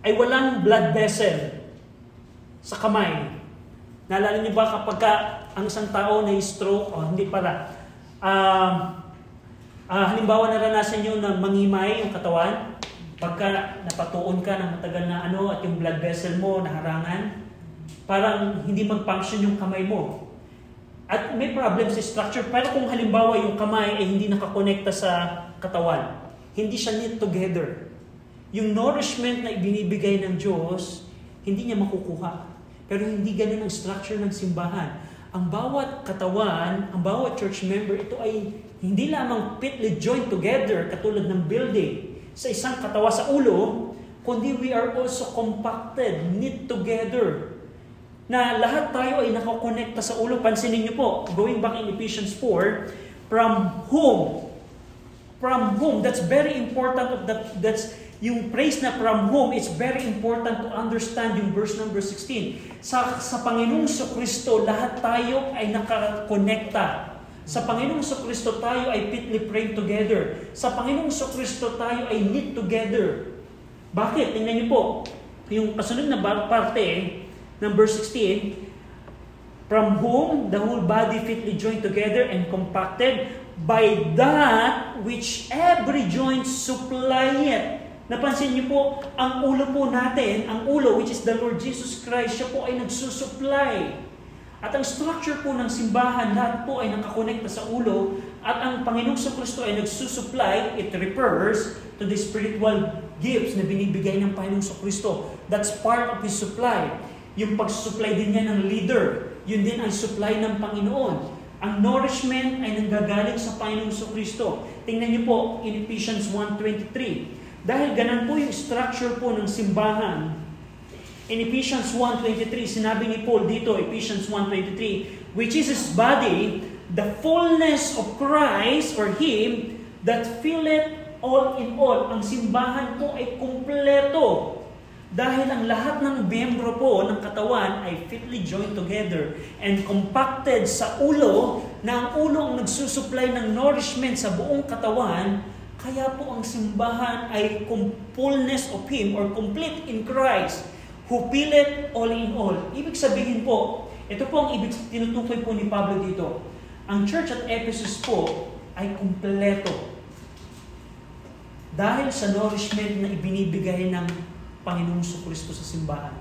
ay walang blood vessel sa kamay? Naalala niyo ba kapag ang isang tao na stroke, hindi pala, halimbawa naranasan nyo na mangimay yung katawan, pagka napatuon ka ng matagal na at yung blood vessel mo naharangan, parang hindi mag-function yung kamay mo. At may problem sa structure, pero kung halimbawa yung kamay ay hindi nakakonekta sa katawan, hindi siya knit together, yung nourishment na ibinibigay ng Diyos, hindi niya makukuha. Pero hindi ganun ang structure ng simbahan. Ang bawat katawan, ang bawat church member, ito ay hindi lamang fitly joined together katulad ng building sa isang katawan sa ulo, kundi we are also compacted, knit together. Na lahat tayo ay nakakonekta sa ulo. Pansinin niyo po, going back in Ephesians 4, from whom, that's very important. That's yung phrase na from whom, it's very important to understand yung verse number 16. Sa Panginoong Kristo, lahat tayo ay nakakonekta. Sa Panginoong Kristo tayo ay fitly framed together. Sa Panginoong Kristo tayo ay knit together. Bakit? Tingnan niyo po, yung kasunod na parte ng verse 16, from whom the whole body fitly joined together and compacted by that which every joint supplieth. Napansin niyo po, ang ulo po natin, ang ulo which is the Lord Jesus Christ, siya po ay nagsusupply. At ang structure po ng simbahan, lahat po ay nakakonekta sa ulo, at ang Panginoong Kristo ay nagsusupply, it refers to the spiritual gifts na binibigay ng Panginoong Kristo. That's part of His supply. Yung pagsusupply din niya ng leader, yun din ang supply ng Panginoon. Ang nourishment ay nanggagaling sa Panginoong Kristo. Tingnan niyo po in Ephesians 1:23. Dahil ganun po yung structure po ng simbahan. In Ephesians 1:23, sinabi ni Paul dito, Ephesians 1:23, which is His body, the fullness of Christ, or Him, that filleth all in all. Ang simbahan po ay kumpleto. Dahil ang lahat ng miyembro po ng katawan ay fitly joined together and compacted sa ulo, na ang ulo ang nagsusupply ng nourishment sa buong katawan. Kaya po ang simbahan ay fullness of Him or complete in Christ who filleth all in all. Ibig sabihin po, ito po ang tinutukoy po ni Pablo dito. Ang church at Ephesus po ay kumpleto. Dahil sa nourishment na ibinibigay ng Panginoong Kristo sa simbahan.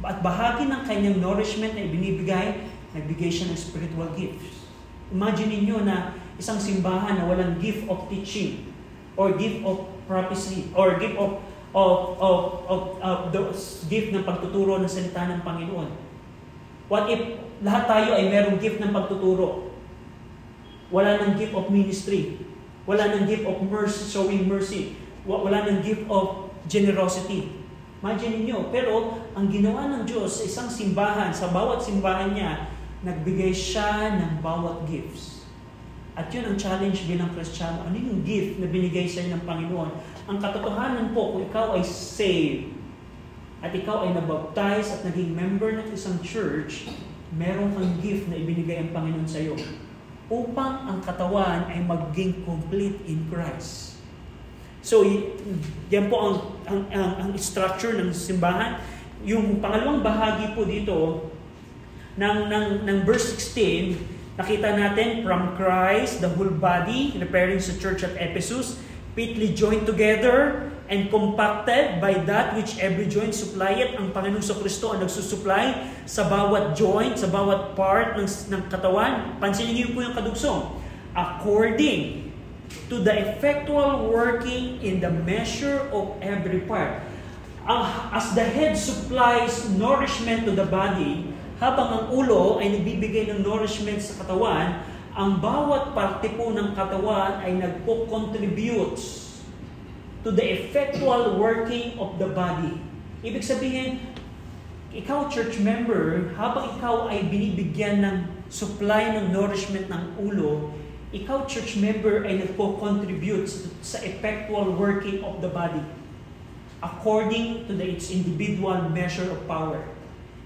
At bahagi ng kanyang nourishment na ibinibigay, nagbigay siya ng spiritual gifts. Imagine niyo na isang simbahan na walang gift of teaching or gift of prophecy or gift of the gift ng pagtuturo ng salita ng Panginoon. What if lahat tayo ay merong gift ng pagtuturo? Wala nang gift of ministry. Wala nang gift of mercy, showing mercy. Wala nang gift of generosity. Imagine niyo, pero ang ginawa ng Diyos sa isang simbahan, sa bawat simbahan niya, nagbigay siya ng bawat gifts. At yun ang challenge bilang Kristiyano. Ano yung gift na binigay sa iyo ng Panginoon? Ang katotohanan po, kung ikaw ay saved, at ikaw ay nabaptize at naging member ng isang church, meron kang gift na ibinigay ang Panginoon sa iyo upang ang katawan ay maging complete in Christ. So, yan po ang structure ng simbahan. Yung pangalawang bahagi po dito, ng verse 16, nakita natin, from Christ, the whole body, referring sa church at Ephesus, fitly joined together and compacted by that which every joint supplieth. Ang Panginoong Kristo ang nagsusupply sa bawat joint, sa bawat part ng katawan. Pansinin niyo po yung kadugsong. According to the effectual working in the measure of every part. As the head supplies nourishment to the body, habang ang ulo ay nagbibigay ng nourishment sa katawan, ang bawat parte po ng katawan ay nagpo-contribute to the effectual working of the body. Ibig sabihin, ikaw church member, habang ikaw ay binibigyan ng supply ng nourishment ng ulo, ikaw church member ay nagpo-contribute sa effectual working of the body according to its individual measure of power.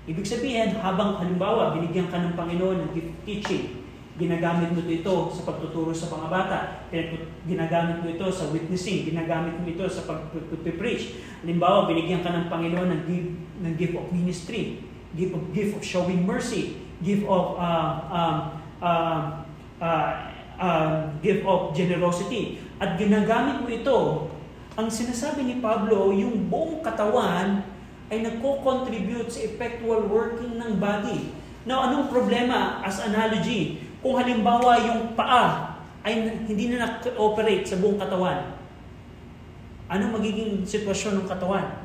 Ibig sabihin, habang halimbawa, binigyan ka ng Panginoon ng gift teaching, ginagamit mo ito sa pagtuturo sa mga bata, ginagamit mo ito sa witnessing, ginagamit mo ito sa pag-preach. Halimbawa, binigyan ka ng Panginoon ng gift of ministry, gift of showing mercy, gift of gift of generosity. At ginagamit mo ito, ang sinasabi ni Pablo, yung buong katawan ay nagko-contribute sa effectual working ng body. Now, anong problema as analogy? Kung halimbawa yung paa ay hindi na nag-operate sa buong katawan, anong magiging sitwasyon ng katawan?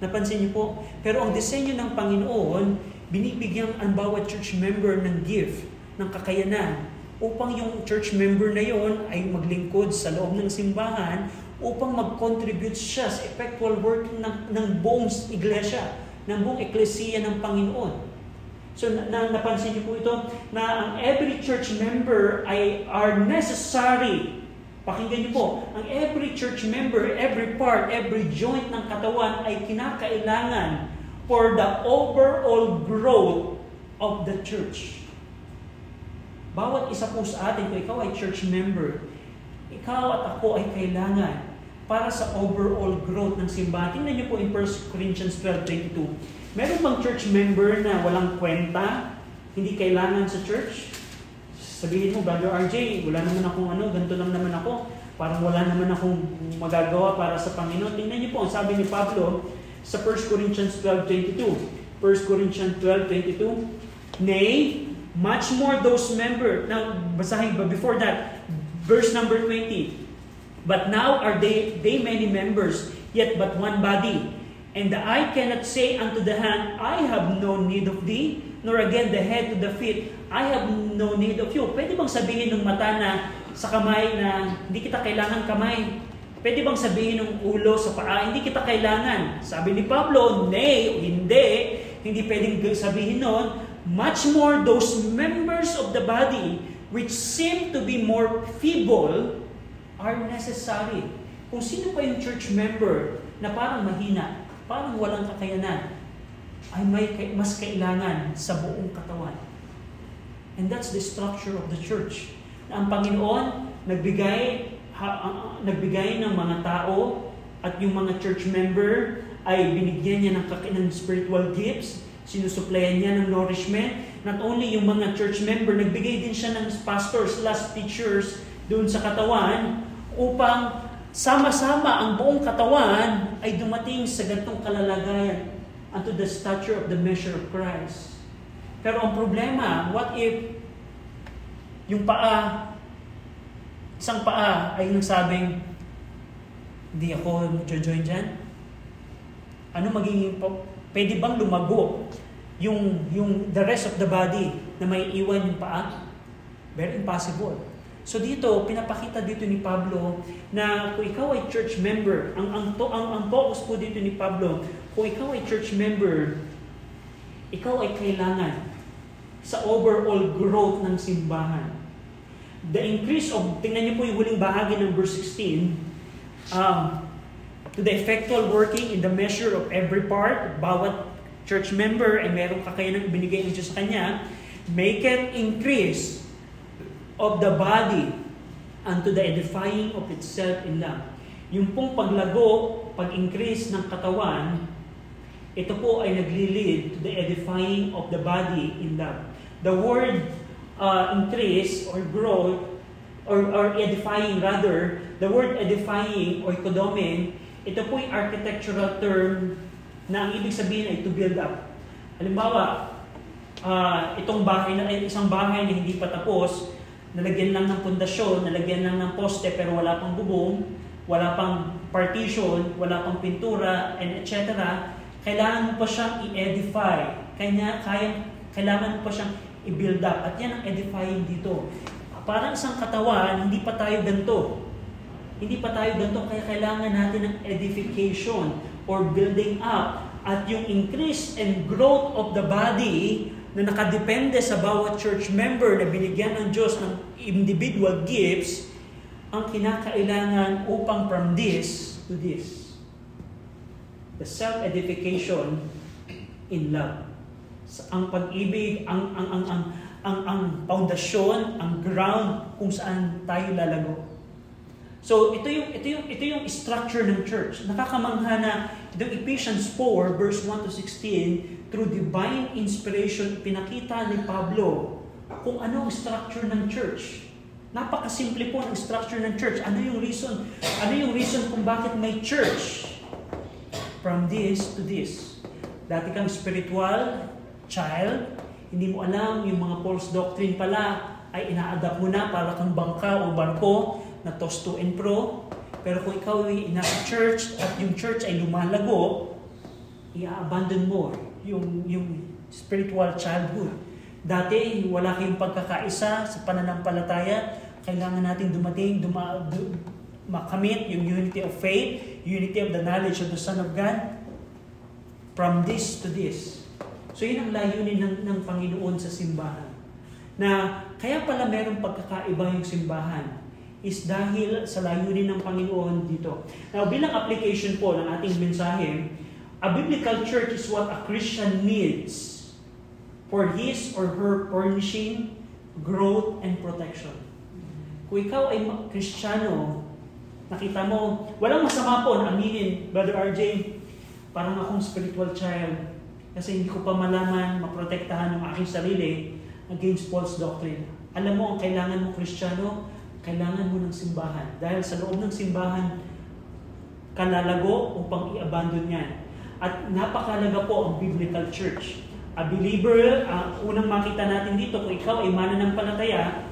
Napansin niyo po? Pero ang disenyo ng Panginoon, binibigyan ang bawat church member ng gift, ng kakayanan, upang yung church member na yon ay maglingkod sa loob ng simbahan, upang mag-contribute siya sa effectual working ng buong iglesia, ng buong eklesiya ng Panginoon. So, napansin niyo po ito, na ang every church member are necessary. Pakinggan niyo po, ang every church member, every part, every joint ng katawan ay kinakailangan for the overall growth of the church. Bawat isa po sa atin, kung ikaw ay church member, ikaw at ako ay kailangan para sa overall growth ng simbahan. Tingnan niyo po in 1 Corinthians 12:22. Meron bang church member na walang kwenta, hindi kailangan sa church? Sabihin mo, Brother RJ, wala naman akong ganito lang naman ako. Parang wala naman akong magagawa para sa Panginoon. Tingnan niyo po, ang sabi ni Pablo sa 1 Corinthians 12:22. 1 Corinthians 12:22. Nay, much more those members. Now, basahin ba before that, verse number 20. But now are they many members, yet but one body. And the eye cannot say unto the hand, I have no need of thee, nor again the head to the feet, I have no need of you. Pwede bang sabihin ng mata na sa kamay na hindi kita kailangan kamay? Pwede bang sabihin ng ulo sa paa, hindi kita kailangan? Sabi ni Pablo, nay, hindi pwedeng sabihin nun. Much more those members of the body which seem to be more feeble are necessary. Kung sino pa yung church member na parang mahina, parang walang kakayanan, ay mas kailangan sa buong katawan. And that's the structure of the church. Na ang Panginoon nagbigay ng mga tao at yung mga church member ay binigyan niya ng spiritual gifts, sinusuplayan niya ng nourishment. Not only yung mga church member, nagbigay din siya ng pastors, teachers doon sa katawan upang sama-sama ang buong katawan ay dumating sa ganitong kalalagayan unto the stature of the measure of Christ. Pero ang problema, what if yung isang paa ay nagsabing, hindi ako join dyan? Ano magiging pwede bang lumago yung the rest of the body na may iwan yung paa? Very impossible. So dito, pinapakita dito ni Pablo na kung ikaw ay church member, ang focus po dito ni Pablo, kung ikaw ay church member, ikaw ay kailangan sa overall growth ng simbahan. The increase of, tingnan niyo po yung huling bahagi ng verse 16, to the effectual working in the measure of every part, bawat church member ay merong kakayanang binigay ng Diyos sa kanya, make it increase of the body unto the edifying of itself in love. Yung pong paglago, pag-increase ng katawan, ito po ay nagli-lead to the edifying of the body in love. The word increase or growth, or edifying rather, the word edifying or kodomen, ito po yung architectural term na ang ibig sabihin ay to build up. Halimbawa, itong bahay na isang bahay na hindi pa tapos, nalagyan lang ng pundasyon, nalagyan lang ng poste pero wala pang bubong, wala pang partition, wala pang pintura, and etc. Kailangan mo pa siyang i-edify. Kailangan mo pa siyang i-build up. At yan ang edifying dito. Parang isang katawan, hindi pa tayo ganito. Hindi pa tayo ganito, kaya kailangan natin ng edification or building up. At yung increase and growth of the body na nakadepende sa bawat church member na binigyan ng Diyos ng individual gifts, ang kinakailangan upang from this to this. The self-edification in love. Ang pag-ibig, ang foundasyon, ang ground kung saan tayo lalago. So ito yung structure ng church. Nakakamangha na itong Ephesians 4 verse 1 to 16, through divine inspiration pinakita ni Pablo kung ano ang structure ng church. Napakasimple po ng structure ng church. Ano yung reason? Ano yung reason kung bakit may church? From this to this. Dati kang spiritual child, hindi mo alam yung mga false doctrine pala ay ina-adapt mo na para kang bangka o barko na toss to and fro. Pero kung ikaw ay nasa church at yung church ay lumalago, i-abandon mo yung spiritual childhood. Dati, wala kayong pagkakaisa sa pananampalataya. Kailangan natin makamit yung unity of faith, unity of the knowledge of the Son of God. From this to this. So yun ang layunin ng Panginoon sa simbahan. Na kaya pala merong pagkakaiba yung simbahan is dahil sa layunin ng Panginoon dito. Now, bilang application po ng ating mensahe, a biblical church is what a Christian needs for his or her furnishing, growth, and protection. Kung ikaw ay Kristiyano, nakita mo, walang masama po na aminin, Brother RJ, parang akong spiritual child kasi hindi ko pa malaman, maprotektahan ng aking sarili against false doctrine. Alam mo, ang kailangan mo Kristiyano, kailangan mo ng simbahan. Dahil sa loob ng simbahan, kalalago upang i-abandon yan. At napakalaga po ang biblical church. A believer, unang makita natin dito, kung ikaw ay mananampalataya,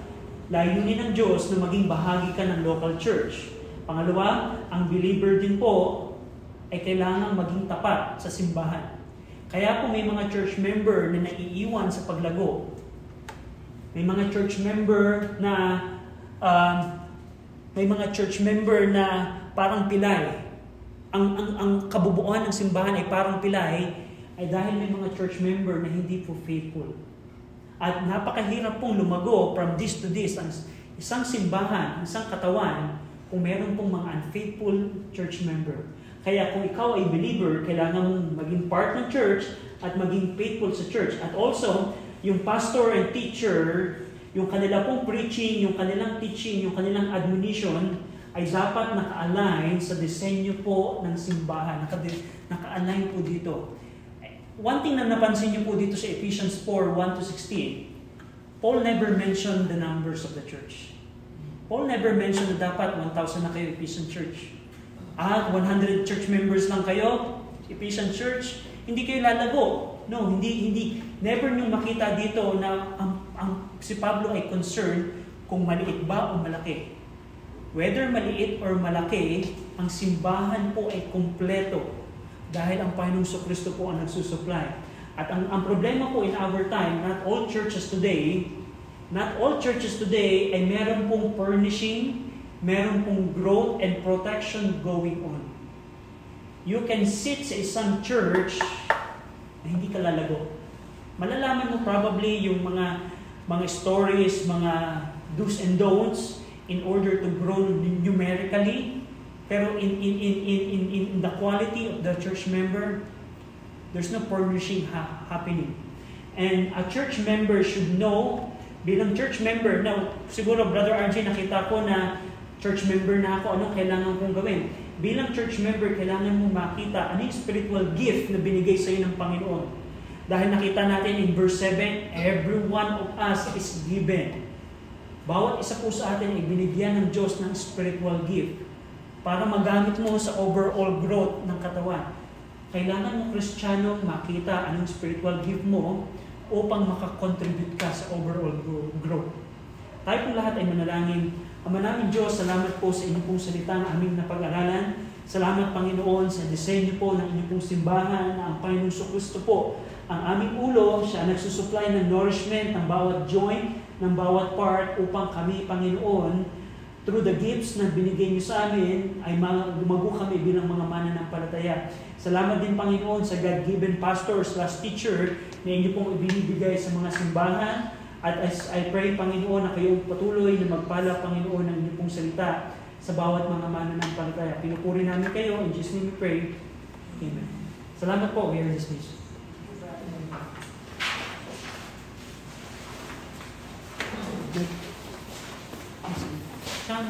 layunin ng Diyos na maging bahagi ka ng local church. Pangalawa, ang believer din po ay kailangan maging tapat sa simbahan. Kaya po may mga church member na naiiwan sa paglago. May mga church member na parang pilay. Ang kabubuan ng simbahan ay parang pilay ay dahil may mga church member na hindi po faithful. At napakahirap pong lumago from this to this. Ang isang simbahan, isang katawan, kung meron pong mga unfaithful church member. Kaya kung ikaw ay believer, kailangan mong maging part ng church at maging faithful sa church. At also, yung pastor and teacher, yung kanila pong preaching, yung kanilang teaching, yung kanilang admonition, ay dapat naka-align sa disenyo po ng simbahan. Naka-align po dito. One thing na napansin niyo po dito sa Ephesians 4, 1 to 16, Paul never mentioned the numbers of the church. Paul never mentioned na dapat 1,000 na kayo Ephesian church. 100 church members lang kayo, Ephesian church, hindi kayo lalago. No, hindi. Never nyo makita dito na si Pablo ay concerned kung maliit ba o malaki. Whether maliit or malaki, ang simbahan po ay kumpleto dahil ang Panginoong Kristo po ang nagsusupply. At ang problema po in our time, not all churches today ay meron pong furnishing, meron pong growth and protection going on. You can sit sa isang church na hindi ka lalago. Malalaman mo probably yung mga stories, mga do's and don'ts in order to grow numerically. Pero in the quality of the church member, there's no furnishing happening. And a church member should know, bilang church member, now siguro Brother RJ nakita ko na church member na ako, anong kailangan kong gawin? bilang church member, kailangan mo makita ano yung spiritual gift na binigay sa iyo ng Panginoon. Dahil nakita natin in verse 7, every one of us is given. Bawat isa po sa atin ay binigyan ng Diyos ng spiritual gift para magamit mo sa overall growth ng katawan. Kailangan mo, Kristiyano, makita anong spiritual gift mo upang makakontribute ka sa overall growth. Tayo po lahat ay manalangin. Ama namin Diyos, salamat po sa inyong pong salita na aming napag-aralan. Salamat, Panginoon, sa disenyo po ng inyong pong simbahan na ang Panginoong Kristo po ang aming ulo. Siya nagsusupply ng nourishment ng bawat joint, ng bawat part upang kami, Panginoon, through the gifts na binigay niyo sa amin, ay lumago kami bilang mga mananampalataya. Salamat din, Panginoon, sa God-given pastor/teacher na inyo pong ibinibigay sa mga simbahan. At as I pray, Panginoon, na kayong patuloy na magpala, Panginoon, ng inyong pong salita sa bawat mga mananampalataya. Pinupuri namin kayo. In Jesus' name we pray. Amen. Salamat po. We are dismissed. Ay,